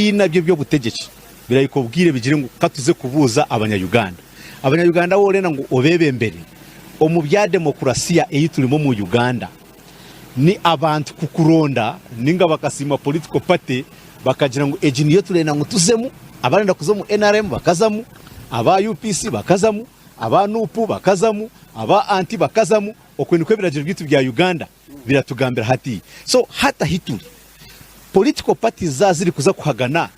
nabyo byo butegetsi birayikobwire bigire ngo katuze kubuza abanyayuganda wo rena ngo obebe mbere mu bya demokrasiya turimo mu Uganda ni abantu kukuronda ninga bakasima political party bakagira ngo niyo turena ngo tuzemu abarenda kuzomu NRM bakazamu aba UPC bakazamu aba NUP bakazamu aba anti bakazamu okwenikwe biragiro byitu bya Uganda biratugambira hati so hata hituri political parties zaziri kuza kuhagana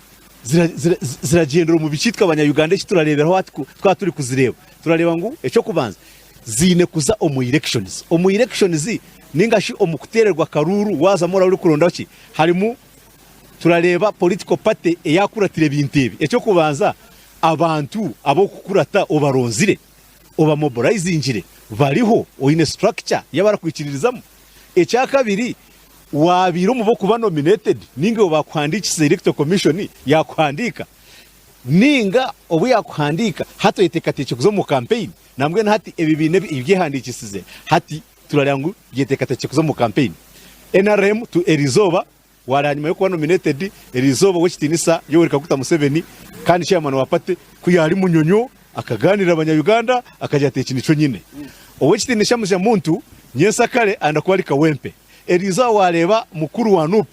ziragendera mu bicitwa abanyayuganda kiturarebera aho twaturi kuzireba turareba ngo eco kubanza zine kuza omu elections ningashi omukutererwa karuru waza mora uri kuronda ki harimu turareba political party eyakuratire bintebi eco kubanza abantu abo kukurata obaronzire oba mobilizingire bariho oine structure yabara kwikiririzamo eca kabiri wabiro mu bokuba nominated ninga bakwandikise electoral commission yakwandika ninga obu yakwandika hato yetekateke kuzo mu campaign nambwe na hati ebibine ibyehandikisize hati turarangu yetekateke kuzo mu campaign NRM to Elizoba waranyuma yo kuba nominated Elizoba wekitinisa Yoweri Kaguta Museveni kandi chairman wa party kuyari munyonyo akaganira abanyayuganda akajateka nico nyine owekitinisha muja muntu nyensa kale andakwali Kawempe Eliza wareba mukuru wa NUP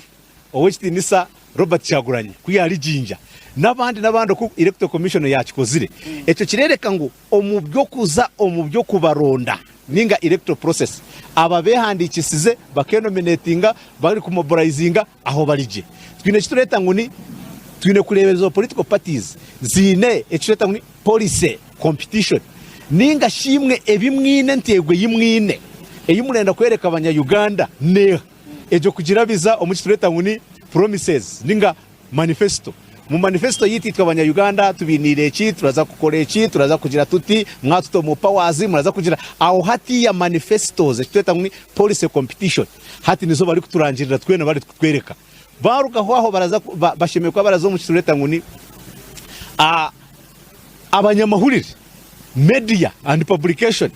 owekitinisa Robert Kyagulanyi kuyari jinja nabandi ku electoral commission yakikozire eco kirereka ngo omubyo kubaronda ninga electoral process aba behandikisize bakenominatinga bari ku mobilizinga aho barije twine kitureta ngo ni twine kurebezo political parties zine eco ngo ni policy competition ninga shimwe ebimwine ntegwe yimwine eyimurenda kwereka abanyayuganda neha ejo kugira biza omukitureta ngo ni promises ninga manifesto mu manifesto yititwa abanyayuganda tubinire ki turaza gukora iki turaza kugira tuti mwatuto mu powers muraza kugira aho hati ya manifestos ekitureta ngo ni policy competition hati nizo bari kuturangirira twene bari kutwereka baruka aho baraza bashemekwa barazo mu kitureta ngo ni abanyamahurire media and publication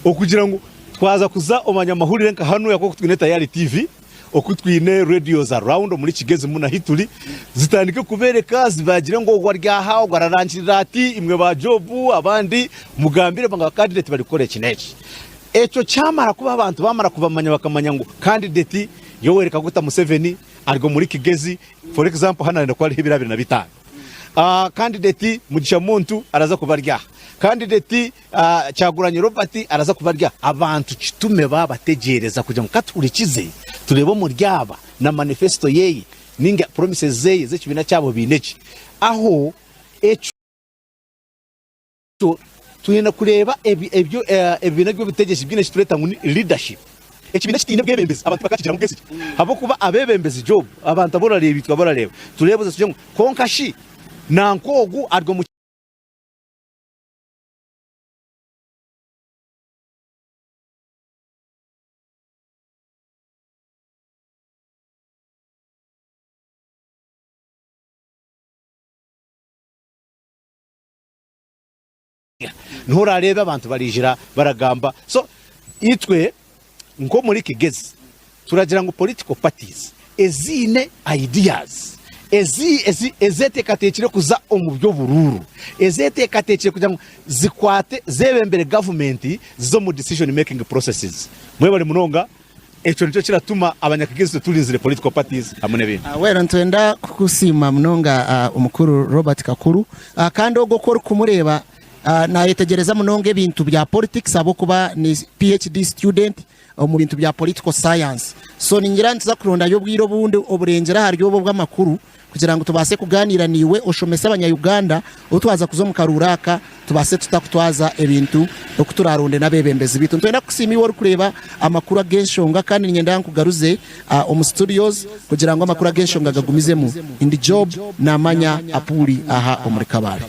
okugira ngo twaza kuza omanyamahurire nka hano yako twine Tayari TV okutwine radios around muri Kigezi muna hituri zitandike kubereka zibagira ngo waryaha gwararangirira ati imwe ba Jobu abandi mugambire banga candidate bari kore kineki eco cyamara kuba abantu bamara kubamanya bakamanya ngo candidate Yoweri Kaguta Museveni argo muri Kigezi for example hana ndo kwali 2025 candidate Mugisha Muntu araza kubaryaha candidate Kyagulanyi Robert araza kubarya abantu kitume babategereza kugira ngo katurikize turebo mu ryaba na manifesto yeye ninga promises zeye z'ekibina cyabo bineki aho eco tuyena kureba ebyo ebina byo bitegeshi bwine kitureta ngo leadership ekibina kitine bwebembezi abantu bakakigira mu gesi habo kuba abebembezi job abantu aborareba bitwa borareba turebo z'cyo ngo konkashi nankogu argo mu nturarebe abantu barijira baragamba so itwe ngo muri Kigezi turagira ngo political parties ezine ideas ezetekatekire kuza omubyo bururu ezetekatekire kugira ngo zikwate zebembere government zo mu decision making processes mwe bari munonga eco nico kiratuma abanyakigezi tulinzire political parties hamwe bintu wera ntwenda kusima munonga umukuru Robert Kakuru kandi ogokora kumureba na yetegereza munonge ibintu bya politics abo kuba ni PhD student mu bintu bya political science so ningira ntiza kuronda yo bwiro bundi oburengera haryo bo bw'amakuru kugira ngo tubase kuganira niwe oshomesa abanyayuganda utwaza kuzo mu karuraka tubase tutakutwaza ebintu okuturaronde nabebembezi bitu ntwenda kusimi wori kureba amakuru agenshonga kandi nyenda nkugaruze mu studios kugira ngo amakuru agenshonga gagumizemo indi job na manya apuri aha omuri kabare